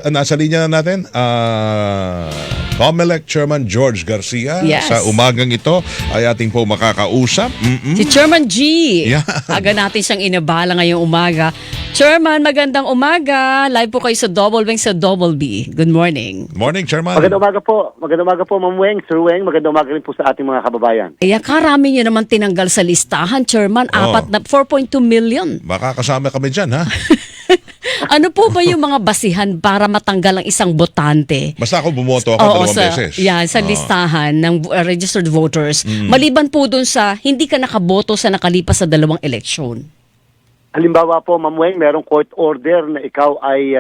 Nasa linya na natin, COMELEC Chairman George Garcia. Yes. Sa umagang ito ay ating po makakausap. Si Chairman G. Yeah. Aga natin siyang inabala ngayong umaga. Chairman, magandang umaga. Live po kayo sa Double Wing sa Double B. Good morning. Morning, Chairman. Magandang umaga po. Magandang umaga po, Ma'am Weng, Sir Weng. Magandang umaga rin po sa ating mga kababayan. Kaya karami niyo naman tinanggal sa listahan, Chairman. Oh. 4.2 million. Baka kasama kami dyan, ha? Ano po ba yung mga basihan para matanggal ang isang botante? Basta ako bumoto ako Oo, dalawang beses. Yan, sa listahan ng registered voters. Maliban po dun sa hindi ka nakaboto sa nakalipas sa dalawang eleksyon. Halimbawa po, Ma'am Weng, merong court order na ikaw ay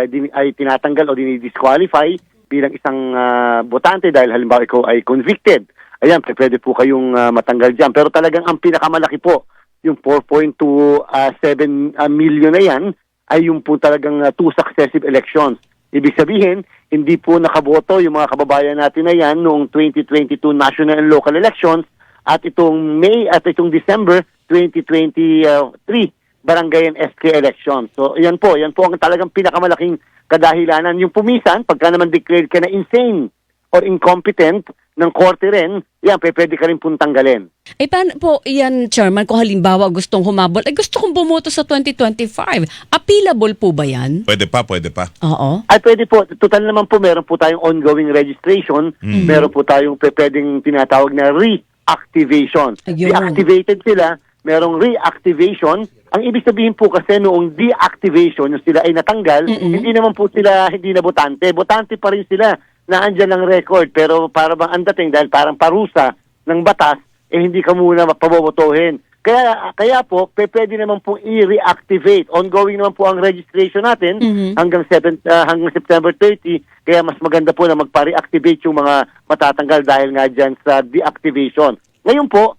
tinatanggal o dinidisqualify bilang isang botante dahil halimbawa ikaw ay convicted. Ayan, pwede po kayong matanggal dyan. Pero talagang ang pinakamalaki po, yung 4.27 million na yan, ay yung po talagang two successive elections. Ibig sabihin, hindi po nakaboto yung mga kababayan natin na yan noong 2022 national and local elections at itong May at itong December 2023 barangay and SK elections. So yan po ang talagang pinakamalaking kadahilanan. Yung pumisan, pagka naman declared ka na insane or incompetent ng korte rin, yan, pwede ka rin pong tanggalin. Eh paano po yan, Chairman, kung halimbawa gustong humabol, gusto kong bumoto sa 2025. Appealable po ba yan? Pwede pa. Oo. Ay, pwede po. Total naman po, meron po tayong ongoing registration. Meron po tayong pwedeng tinatawag na reactivation. Ayun. Deactivated sila, merong reactivation. Ang ibig sabihin po kasi noong deactivation, yung sila ay natanggal, hindi naman po sila hindi na botante. Botante pa rin sila na andyan ang record. Pero para bang ang dating dahil parang parusa ng batas, hindi ka muna mapabobotohin. Kaya po, pwede naman po i-reactivate. Ongoing naman po ang registration natin hanggang September 30. Kaya mas maganda po na magpa-reactivate yung mga matatanggal dahil nga dyan sa deactivation. Ngayon po,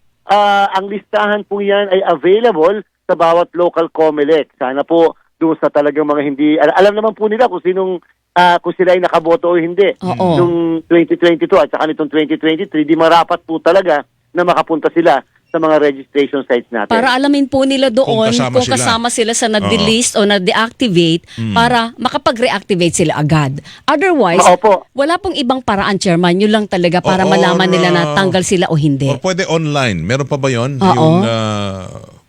ang listahan po yan ay available sa bawat local COMELEC. Sana po doon sa talagang mga hindi... Alam naman po nila kung kung sila ay nakaboto o hindi. Nung 2022 at saka nitong 2023, di marapat po talaga na makapunta sila sa mga registration sites natin. Para alamin po nila doon Kung kung kasama kasama sila sa na-delist o na-deactivate para makapag-reactivate sila agad. Otherwise, Opo. wala pong ibang paraan, Chairman. Yun lang talaga para malaman nila na tanggal sila o hindi. Or pwede online. Meron pa ba yun? Oo. Yung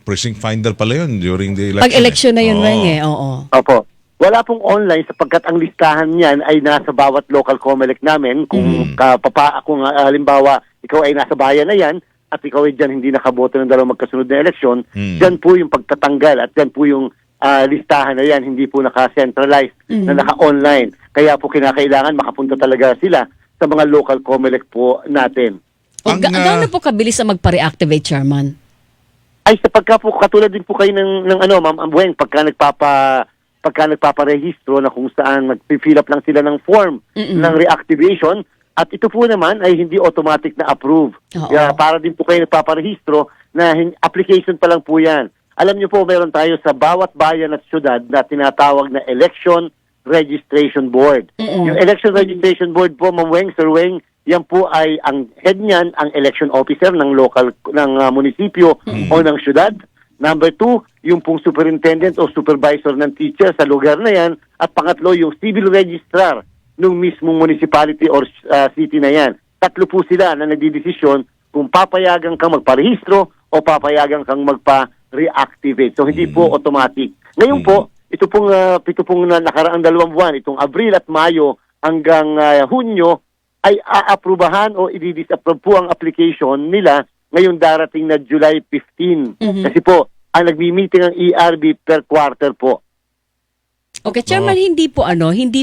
precinct finder pala yun during the election. Pag-election na yun, Oo. Weng, oo. Opo. Wala pong online sapagkat ang listahan niyan ay nasa bawat local COMELEC namin. Kung halimbawa ikaw ay nasa bayan na yan at ikaw ay dyan hindi nakaboto ng dalawang magkasunod na eleksyon, dyan po yung pagtatanggal at dyan po yung listahan na yan, hindi po naka-centralized na naka-online. Kaya po kinakailangan makapunta talaga sila sa mga local COMELEC po natin. Gaano po kabilis ang magpa-reactivate, Chairman? Ay sapagka po katulad din po kayo ng Ma'am Weng, pagka nagpaparehistro na kung saan mag-fill up lang sila ng form ng reactivation at ito po naman ay hindi automatic na approve. Kaya para din po kayo nagpaparehistro na application pa lang po yan. Alam niyo po, meron tayo sa bawat bayan at syudad na tinatawag na Election Registration Board. Yung Election Registration Board po, Ma'am Weng, Sir Weng, yan po ay ang head niyan, ang election officer ng munisipyo o ng syudad. Number 2, yung pong superintendent o supervisor ng teacher sa lugar na yan. At pangatlo, yung civil registrar ng mismong municipality or city na yan. Tatlo po sila na nagdidesisyon kung papayagan kang magparehistro o papayagan kang magpa-reactivate. So, hindi po automatic. Ngayon po, ito pong nakaraang 2 buwan, itong Abril at Mayo hanggang Hunyo, ay aaprubahan o i-disapprove po ang application nila ngayong darating na July 15. Kasi po, ang nagmi-meeting ang ERB per quarter po. Okay, Chairman, hindi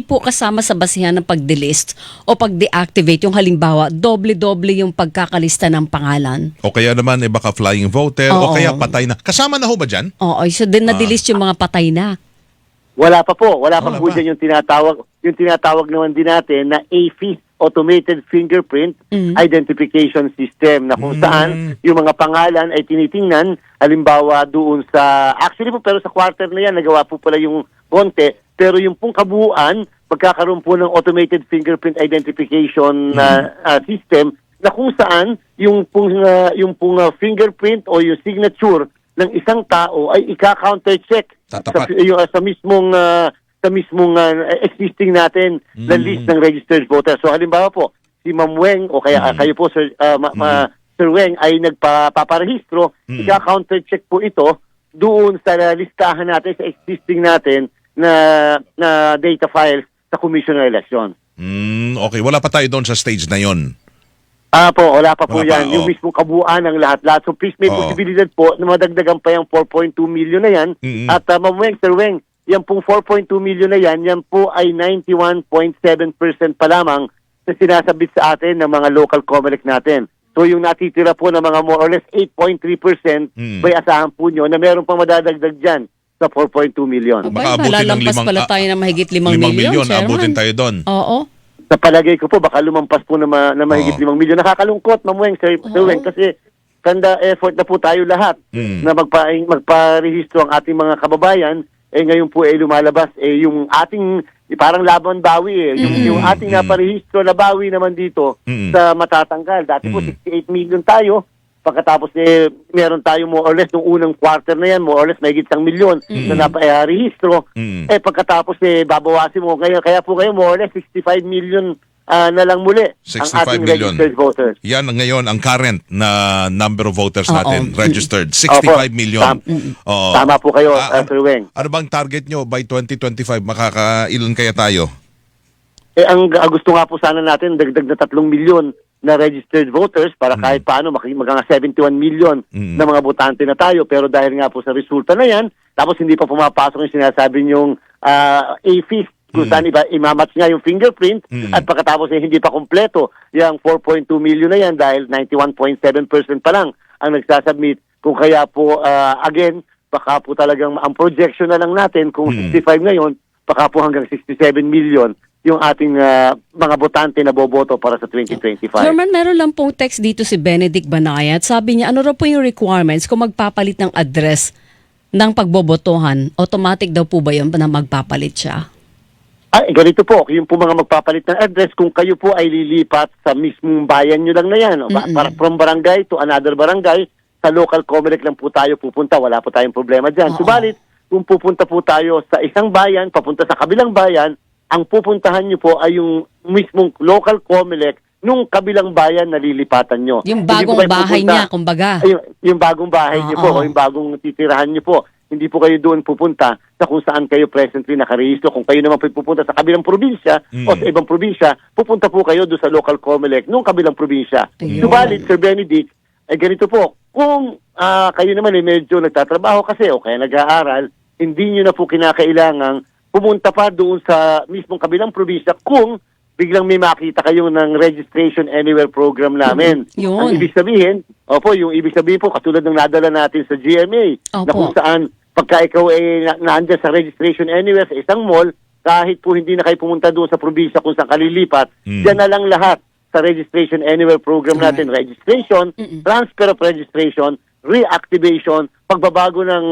po kasama sa basihan ng pag-delist o pag-deactivate yung halimbawa, doble-doble yung pagkakalista ng pangalan. O kaya naman baka flying voter o kaya patay na. Kasama na ho ba dyan? Oo, so din na-delist yung mga patay na. Wala pa po. Wala pa po dyan yung tinatawag naman din natin na AFIS, Automated Fingerprint Identification System, na kung saan yung mga pangalan ay tinitingnan, halimbawa doon sa, actually po, pero sa quarter na yan, nagawa po pala yung konti, pero yung pong kabuuan, magkakaroon po ng Automated Fingerprint Identification System, na kung saan yung pong fingerprint o yung signature ng isang tao ay ika-counter check Tatapat. sa mismong sa mismong existing natin na list ng registered voters. So halimbawa po, si Ma'am Weng o kaya kayo po, Sir, Sir Weng, ay nagpaparehistro, ika-counter-check po ito doon sa listahan natin, sa existing natin na data files sa Commission on Elections. Okay, wala pa tayo doon sa stage na yon. Wala pa po Wala yan. pa, Yung mismong kabuuan ng lahat-lahat. So please, may posibilidad po na madagdagan pa yung 4.2 million na yan. At Ma'am Weng, Sir Weng, yan pong 4.2 million na yan po ay 91.7% pa lamang sa sinasabit sa atin ng mga local COMELEC natin. So yung natitira po ng mga more or less 8.3%, may asahan po nyo na meron pang madadagdag dyan sa 4.2 million. Baka abutin ng Malalampas pala tayo na mahigit 5 million, Chairman. Abutin tayo doon. Oo. Sa palagay ko po, baka lumampas po na mahigit 5 million. Nakakalungkot, Ma'am Weng, Sir Weng, kasi kanda effort na po tayo lahat na magparehistro ang ating mga kababayan. Ngayon po lumalabas yung ating parang laban bawi yung ating naparehistro na bawi naman dito sa matatanggal. Dati po 68 million tayo. Pagkatapos meron tayo more or less nung unang quarter na yan, more or less mahigit 1 milyon na naparehistro. Pagkatapos babawasin mo. Kaya po kayo more or less 65 million na lang muli ang 65 ating million. registered voters. Yan ang ngayon ang current na number of voters natin registered. 65 Opo. million. Tama po kayo, Sir Weng. Ano bang target nyo by 2025? Makakailan kaya tayo? Ang gusto nga po sana natin, dagdag na 3 milyon na registered voters para kahit paano magkanga 71 million na mga botante na tayo. Pero dahil nga po sa resulta na yan, tapos hindi pa pumapasok yung sinasabi nyong AFIS, kung saan imamatch nga yung fingerprint at pagkatapos hindi pa kompleto yung 4.2 million na yan dahil 91.7% pa lang ang nagsasubmit. Kung kaya po, again, baka po talagang ang projection na lang natin kung 65 ngayon, baka po hanggang 67 million yung ating mga botante na boboto para sa 2025. Chairman, meron lang pong text dito si Benedict Banayat. Sabi niya, ano raw po yung requirements kung magpapalit ng address ng pagbobotohan? Automatic daw po ba yun na magpapalit siya? Ganito po, yung po mga magpapalit ng address, kung kayo po ay lilipat sa mismong bayan nyo lang na yan, from barangay to another barangay, sa local COMELEC lang po tayo pupunta, wala po tayong problema dyan. Subalit, kung pupunta po tayo sa isang bayan, papunta sa kabilang bayan, ang pupuntahan nyo po ay yung mismong local COMELEC nung kabilang bayan na lilipatan nyo. Yung bagong bahay niya, kumbaga. Yung bagong bahay nyo po, o yung bagong titirahan nyo po. Hindi po kayo doon pupunta sa kung saan kayo presently nakarehistro. Kung kayo naman po pupunta sa kabilang probinsya o sa ibang probinsya, pupunta po kayo doon sa local COMELEC nung kabilang probinsya. Subalit, Sir Benedict, ganito po, kung kayo naman medyo nagtatrabaho kasi o kaya nag-aaral, hindi nyo na po kinakailangang pumunta pa doon sa mismong kabilang probinsya kung biglang may makita kayo ng Registration Anywhere program namin. Ang ibig sabihin, yung ibig sabihin po, katulad ng nadala natin sa GMA, na kung saan pagka ikaw ay naandyan sa Registration Anywhere sa isang mall, kahit po hindi na kayo pumunta doon sa probinsya kung saan kalilipat, dyan na lang lahat sa Registration Anywhere program natin. Registration, transfer of registration, reactivation, pagbabago ng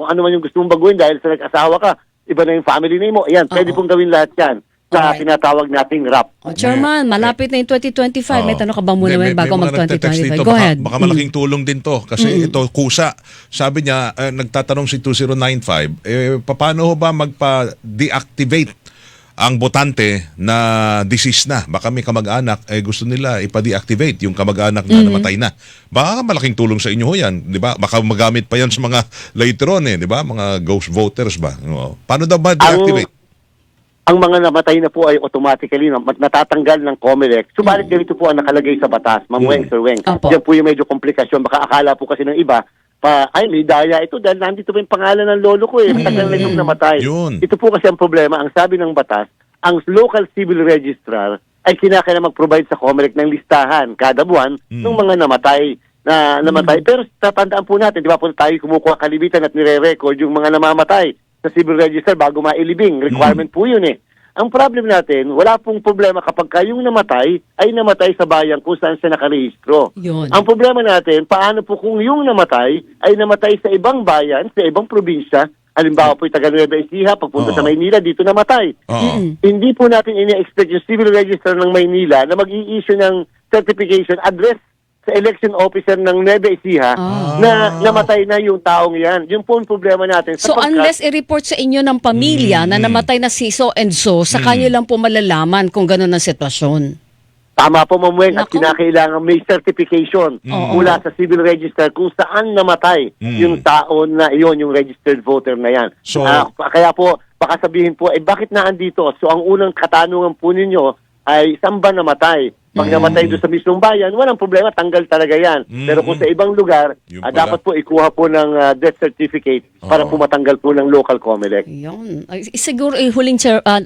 kung ano man yung gusto mong baguhin dahil sa nag-asawa ka, iba na yung family name mo. Ayan, pwede pong gawin lahat yan sa tinatawag nating RAP. Chairman, malapit na yung 2025. May tanong ka ba muna bago mag-2025? Go ahead. Baka malaking tulong din to. Kasi ito, kusa. Sabi niya, nagtatanong si 2095, paano ba magpa-deactivate ang botante na deceased na? Baka may kamag-anak, gusto nila ipa-deactivate yung kamag-anak na namatay na. Baka malaking tulong sa inyo yan, di ba? Baka magamit pa yan sa mga later on, di ba? Mga ghost voters ba? Paano daw ba deactivate? Ang mga namatay na po ay automatically natatanggal ng COMELEC. Subalit ganito po ang nakalagay sa batas, Ma'am Weng, Sir Weng. Diyan po yung medyo komplikasyon. Baka akala po kasi ng iba, may daya ito dahil nandito pa yung pangalan ng lolo ko matagal na yung namatay. Ito po kasi ang problema. Ang sabi ng batas, ang local civil registrar ay kinakailangan mag-provide sa COMELEC ng listahan kada buwan ng mga namatay. Pero tatandaan po natin, di ba po tayo kumukuha kalibitan at nire-record yung mga namamatay sa civil register bago mailibing. Requirement po yun Ang problem natin, wala pong problema kapag kayong namatay ay namatay sa bayan kung saan siya nakarehistro. Ang problema natin, paano po kung yung namatay ay namatay sa ibang bayan, sa ibang probinsya, halimbawa po yung taga Nueva Ecija, pagpunta sa Maynila, dito namatay. Hindi po natin ini-expect yung civil register ng Maynila na mag-i-issue ng certification address sa election officer ng Nueva Ecija na namatay na yung taong yan. Yun po ang problema natin. So unless i-report sa inyo ng pamilya na namatay na si so and so, sa kanyo lang po malalaman kung gano'n ang sitwasyon. Tama po, Ma'am Weng, at Naku. kinakailangan may certification mula sa civil register kung saan namatay yung tao na iyon, yung registered voter na yan. So- Kaya po, baka sabihin po, bakit naandito? So ang unang katanungan po ninyo ay saan ba namatay? Pag namatay doon sa mismong bayan, walang problema, tanggal talaga yan. Pero kung sa ibang lugar, Yun pala. dapat po ikuha po ng death certificate para po matanggal po ng local COMELEC. Yun. Ay, siguro huling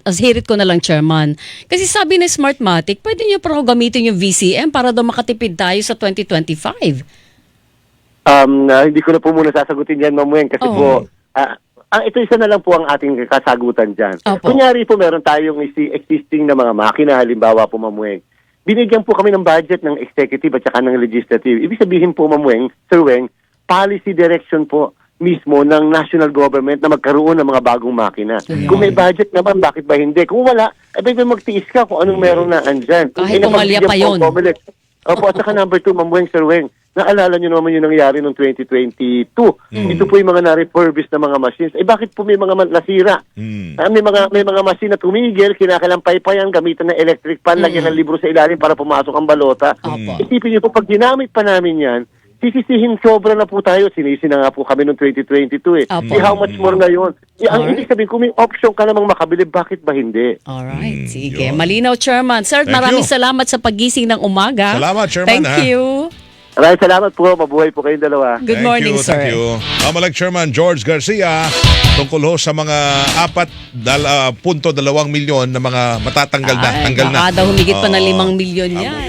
hirit ko na lang, Chairman. Kasi sabi ni Smartmatic, pwede niyo pero gamitin yung VCM para daw makatipid tayo sa 2025. Hindi ko na po muna sasagutin yan, Ma'am Weng, kasi po, ito isa na lang po ang ating kasagutan dyan. Opo. Kunyari po, meron tayong existing na mga makina, halimbawa po, Ma'am Weng. Binigyan po kami ng budget ng executive at saka ng legislative. Ibig sabihin po, Ma'am Weng, Sir Weng, policy direction po mismo ng national government na magkaroon ng mga bagong makina. Kung may budget naman, bakit ba hindi? Kung wala, may magtiis ka kung anong meron na andyan. Kahit pumalya pa yun. Opo, at saka number 2, Ma'am Weng, Sir Weng, naalala nyo naman yung nangyari noong 2022. Ito po yung mga na-refurbish na mga machines. Bakit po may mga nasira? May mga machine na tumigil, kinakailang paypayan, gamitan ng electric fan, lagyan ng libro sa ilalim para pumasok ang balota. Opo. Isipin nyo po, pag ginamit pa namin yan, sisisihin sobra na po tayo. Sinisi na nga po kami noong 2022 Opo. See how much more ngayon. Ang ibig sabihin, kung may option ka namang makabili, bakit ba hindi? Alright, sige. yun. Malinaw, Chairman. Sir, Thank maraming you. salamat sa pagising ng umaga. Salamat, Chairman, Thank ha? you. Maraming salamat po. Mabuhay po kayong dalawa. Good morning, sir. Thank you. Mamalag Chairman George Garcia tungkol ho sa mga 4.2 milyon na mga matatanggal na. Ay, Tanggal na. baka daw humigit pa ng Oo. 5 milyon yan.